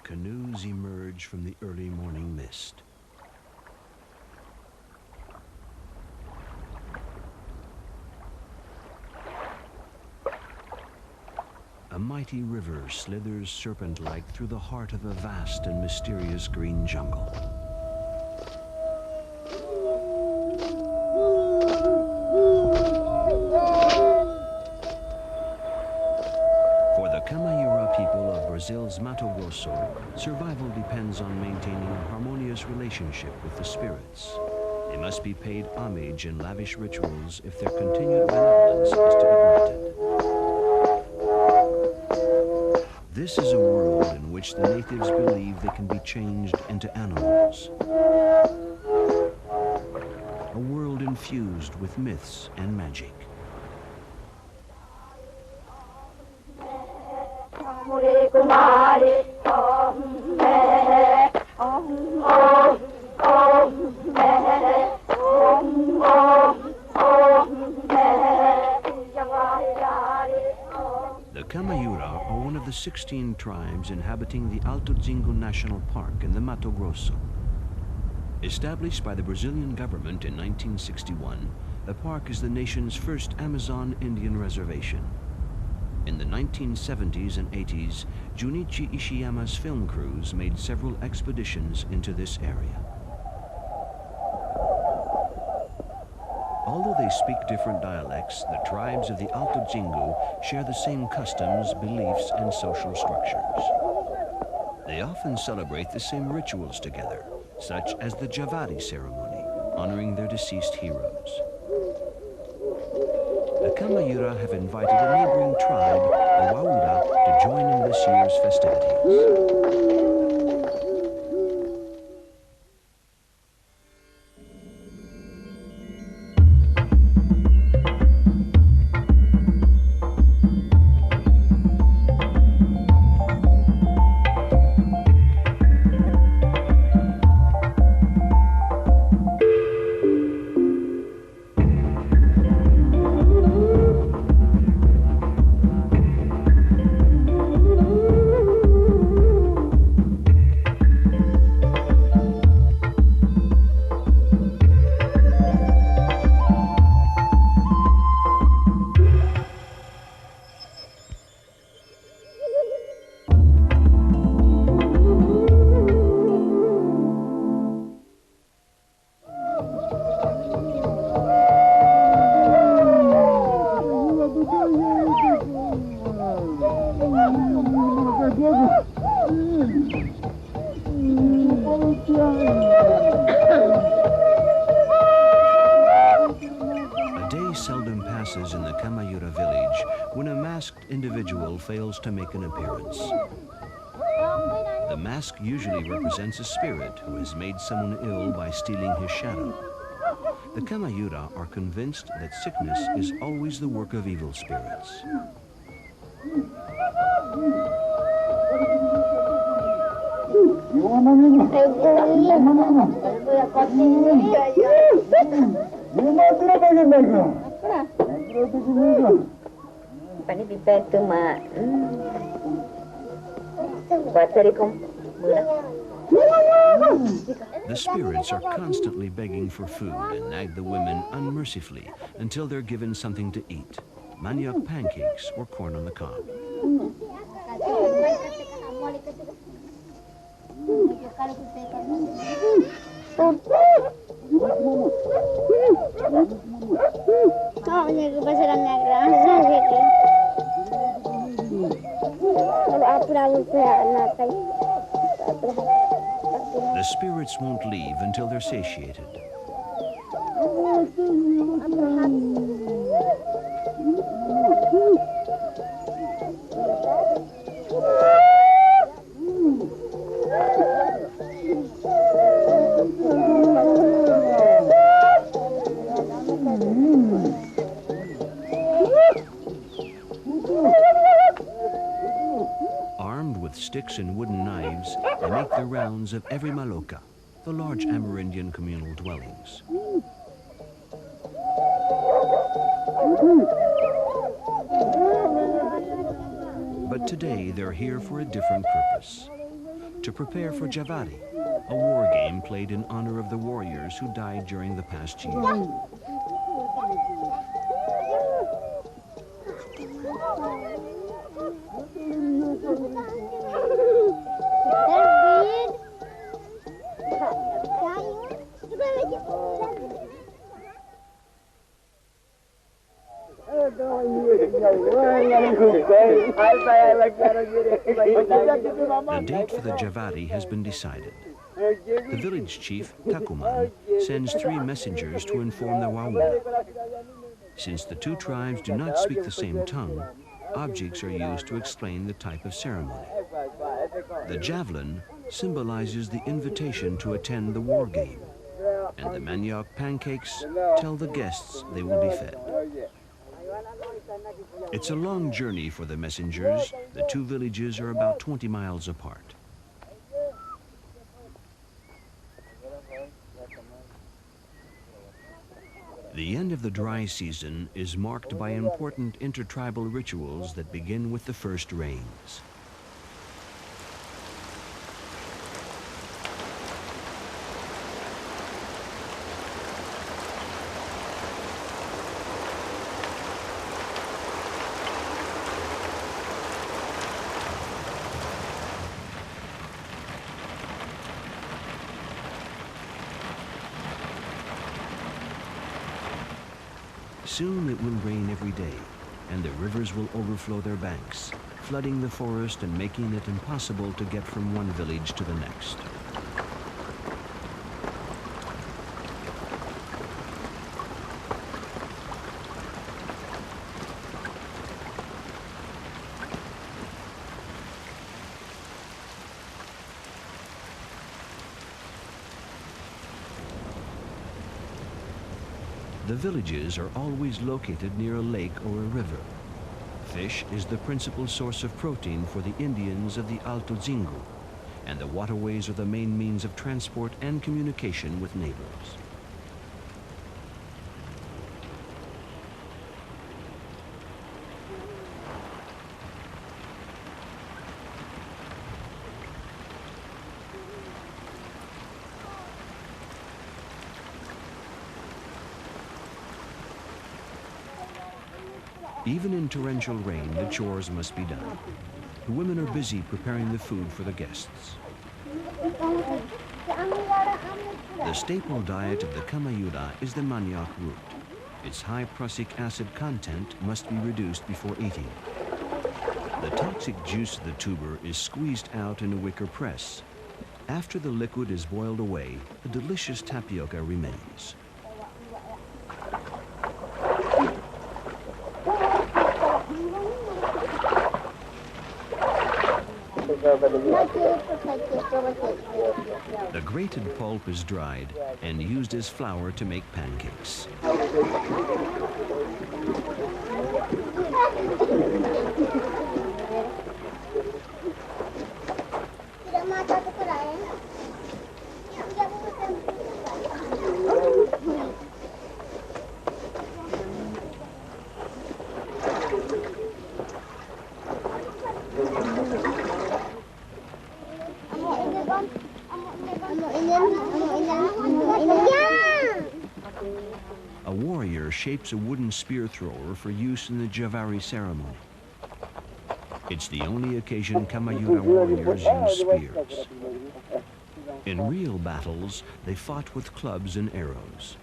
canoes emerge from the early morning mist. A mighty river slithers serpent-like through the heart of a vast and mysterious green jungle. For the Kamayura people of Brazil's Mato Grosso, survival depends on maintaining a harmonious relationship with the spirits. They must be paid homage in lavish rituals if their continued benevolence is to be granted. This is a world in which the natives believe they can be changed into animals. A world infused with myths and magic. The Kamayura are one of the 16 tribes inhabiting the Alto Dzingo National Park in the Mato Grosso. Established by the Brazilian government in 1961, the park is the nation's first Amazon Indian reservation. In the 1970s and 80s, Junichi Ishiyama's film crews made several expeditions into this area. Although they speak different dialects, the tribes of the Alto Dzingo share the same customs, beliefs, and social structures. They often celebrate the same rituals together, such as the Javari ceremony, honoring their deceased heroes. The Kamayura have invited a neighboring tribe, the Waura, to join in this year's festivities. In the Kamayura village when a masked individual fails to make an appearance. The mask usually represents a spirit who has made someone ill by stealing his shadow. The Kamayura are convinced that sickness is always the work of evil spirits. The spirits are constantly begging for food and nag the women unmercifully until they're given something to eat, manioc pancakes or corn on the cob. The spirits won't leave until they're satiated. Armed with sticks and wooden knives, they make the rounds of every maloca, the large Amerindian communal dwellings. But today they're here for a different purpose. to prepare for Javari, a war game played in honor of the warriors who died during the past year. The date for the Javari has been decided. The village chief, Takuman, sends 3 messengers to inform the Waura. Since the 2 tribes do not speak the same tongue, objects are used to explain the type of ceremony. The javelin symbolizes the invitation to attend the war game, and the manioc pancakes tell the guests they will be fed. It's a long journey for the messengers. The 2 villages are about 20 miles apart. The end of the dry season is marked by important intertribal rituals that begin with the first rains. Soon it will rain every day, and the rivers will overflow their banks, flooding the forest and making it impossible to get from one village to the next. The villages are always located near a lake or a river. Fish is the principal source of protein for the Indians of the Alto Zingu, and the waterways are the main means of transport and communication with neighbors. Even in torrential rain, the chores must be done. The women are busy preparing the food for the guests. The staple diet of the Kamayura is the manioc root. Its high prussic acid content must be reduced before eating. The toxic juice of the tuber is squeezed out in a wicker press. After the liquid is boiled away, a delicious tapioca remains. The grated pulp is dried and used as flour to make pancakes. A warrior shapes a wooden spear thrower for use in the Javari ceremony. It's the only occasion Kamayura warriors use spears. In real battles, they fought with clubs and arrows.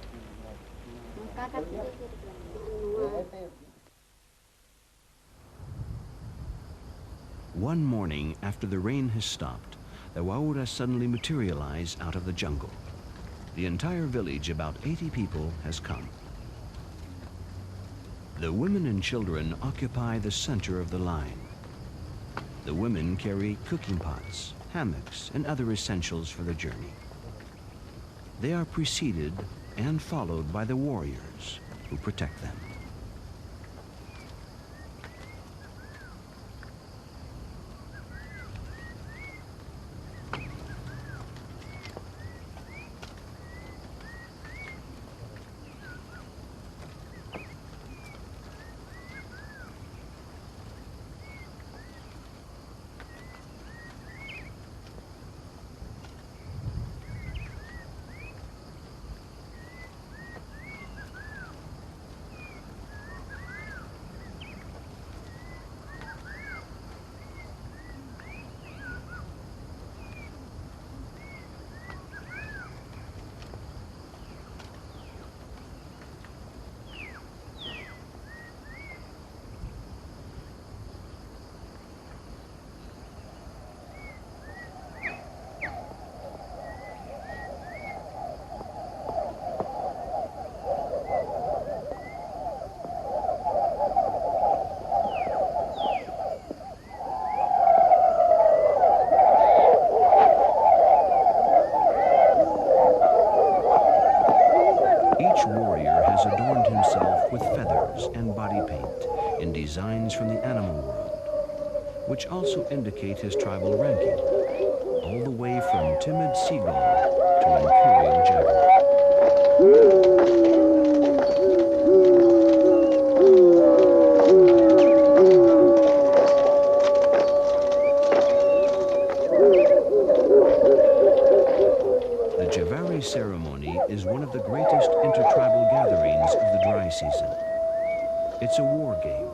One morning, after the rain has stopped, the Waura suddenly materialize out of the jungle. The entire village, about 80 people, has come. The women and children occupy the center of the line. The women carry cooking pots, hammocks, and other essentials for the journey. They are preceded and followed by the warriors who protect them. designs from the animal world, which also indicate his tribal ranking, all the way from timid seagull to imperial jaguar. The Javari ceremony is one of the greatest intertribal gatherings of the dry season. It's a war game,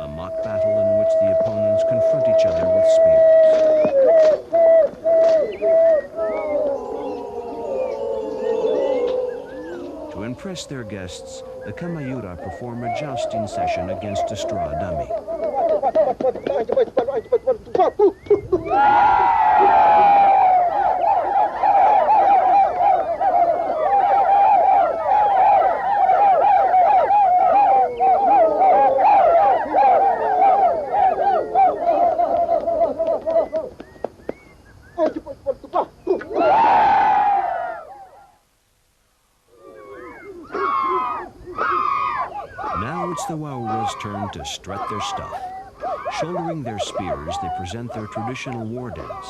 a mock battle in which the opponents confront each other with spears. To impress their guests, the Kamayura perform a jousting session against a straw dummy. Now it's the Waura's turn to strut their stuff. Shouldering their spears, they present their traditional war dance,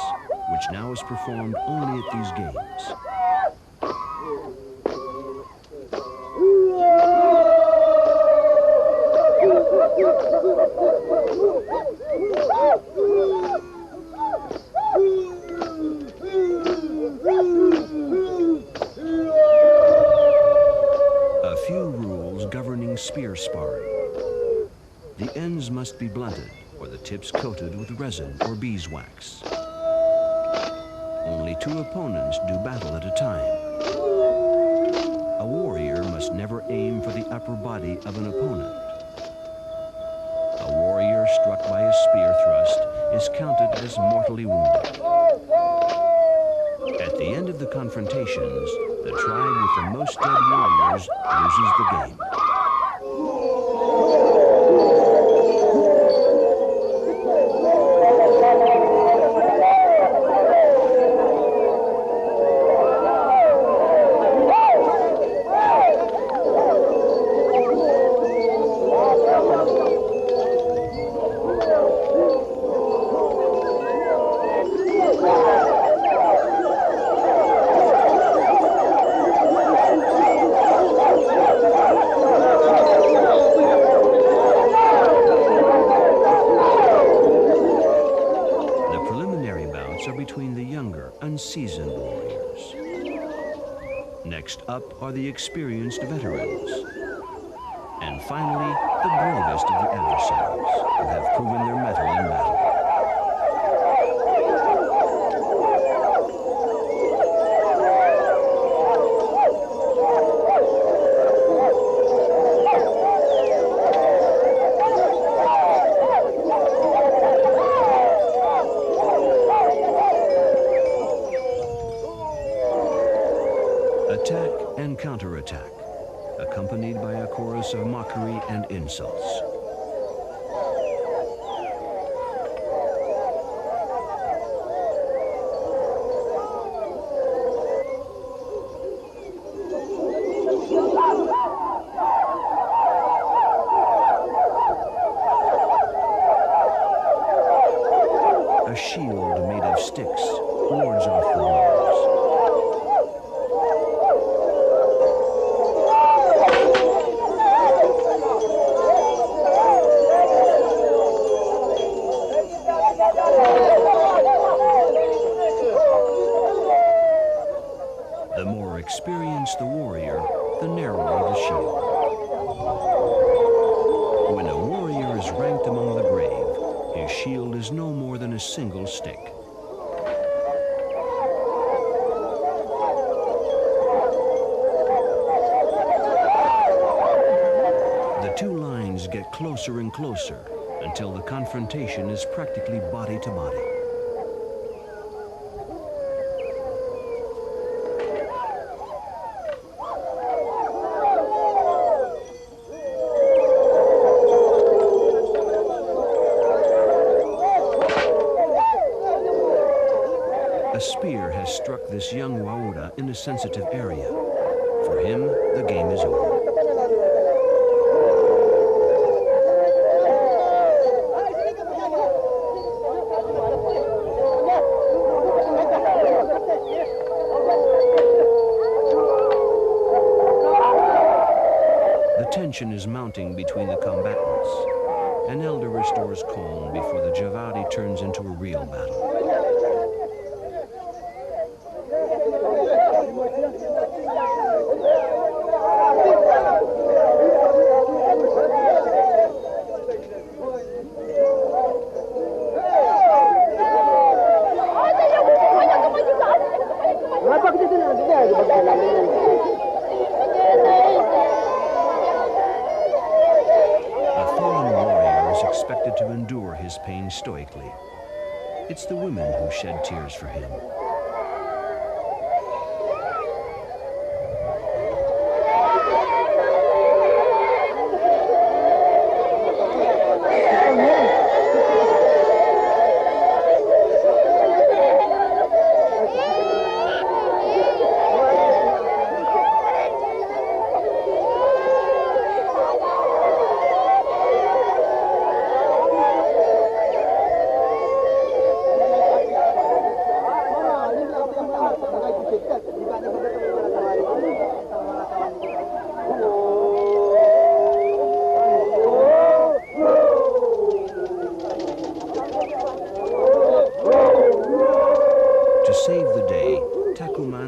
which now is performed only at these games. A few rules governing spear sparring. The ends must be blunted, or the tips coated with resin or beeswax. Only two opponents do battle at a time. A warrior must never aim for the upper body of an opponent. A warrior struck by a spear thrust is counted as mortally wounded. At the end of the confrontations, the tribe with the most dead warriors loses the game. Unseasoned warriors. Next up are the experienced veterans. And finally, the bravest of the adversaries, who have proven their mettle in battle. Attack and counterattack, accompanied by a chorus of mockery and insults. A shield made of sticks wards off the blows. The more experienced the warrior, the narrower the shield. When a warrior is ranked among the brave, his shield is no more than a single stick. The two lines get closer and closer until the confrontation is practically body to body. A spear has struck this young Waura in a sensitive area. For him, the game is over. tension is mounting between the combatants. An elder restores calm before the Javari turns into a real battle. To endure his pain stoically. It's the women who shed tears for him.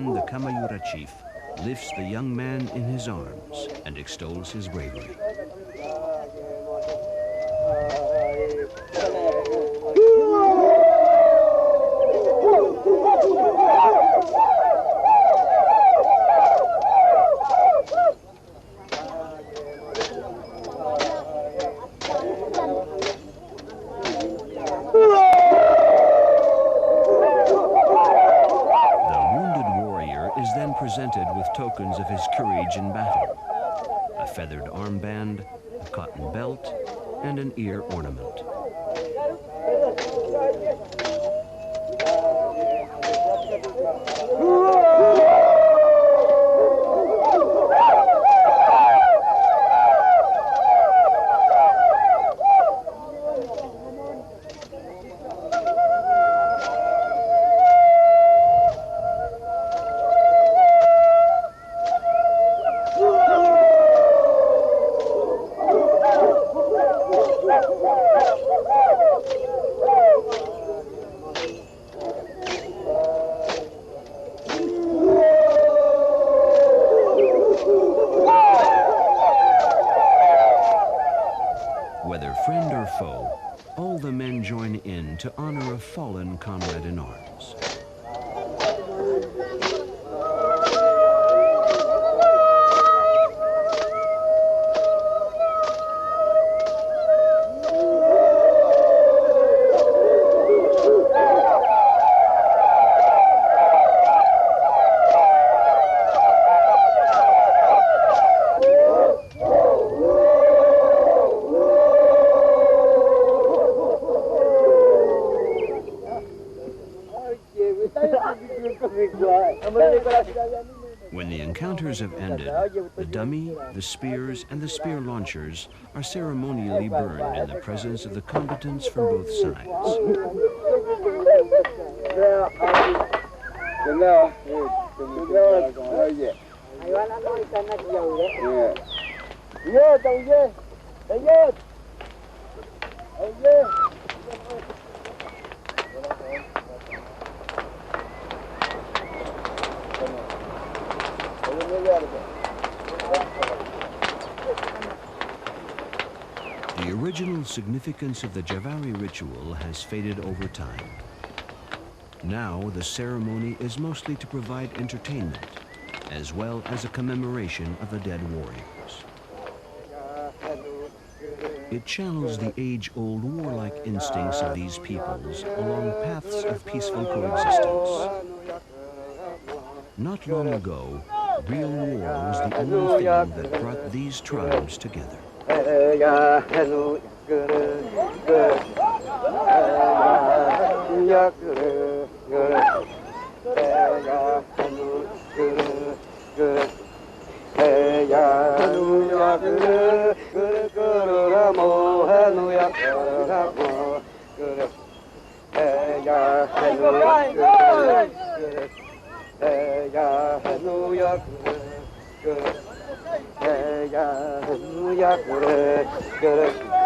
The Kamayura chief lifts the young man in his arms and extols his bravery. Presented with tokens of his courage in battle: a feathered armband, a cotton belt, and an ear ornament. Whether friend or foe, all the men join in to honor a fallen comrade in arms. When the encounters have ended, the dummy, the spears, and the spear launchers are ceremonially burned in the presence of the combatants from both sides. The original significance of the Javari ritual has faded over time. Now the ceremony is mostly to provide entertainment, as well as a commemoration of the dead warriors. It channels the age-old warlike instincts of these peoples along paths of peaceful coexistence. Not long ago, real war was the only thing that brought these tribes together. 해야 흥야 그래 그래